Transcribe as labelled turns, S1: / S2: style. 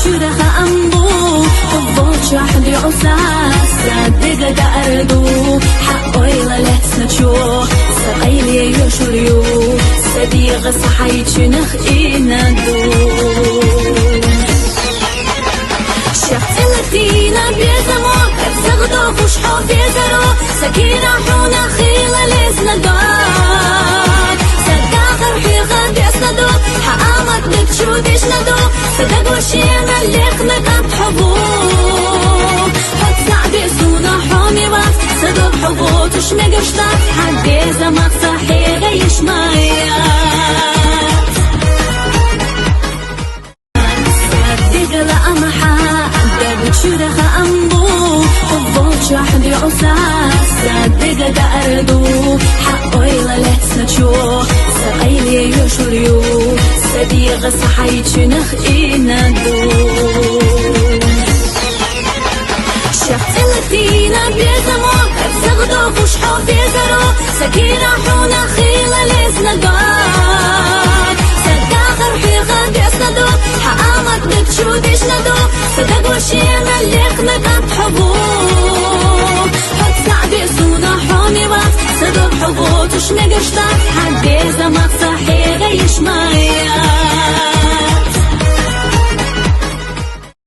S1: شورخ أمبو حبوت شحدي عساس صدق دأردو حقوي للحسن تشو سقيلي يشوريو صديق صحي تشنخ إندو شفت الدينا بيزمو كتزغدو فوش حوفي زرو سكينة حونا خيلة لسندوك صدق في غد يسندو حقامك بتشو ديشندو صدق وشينا اللي قمك بحبوك حط صعبي سونا حومي بس صدق حبوك وش مقشتك حدي زمك صحي غيش مايا صدق لأمحا شورخ أمبو حبوت شحدي عساس صدق دأردو حقوي للحسن تشو سقيلي يشوريو صديق صحي تشنخ إندو شفت الدينا بيزمو كتزغدو فوش حوفي زرو سكينة حونا خيلة لسندوك صدق في غد يسندو حقامك بتشو ديشندو صدق وشينا اللي قمك بحبوك حط صعبي سونا حومي بس صدق حبوك وش مقشتك حدي زمك صحي غيش مايا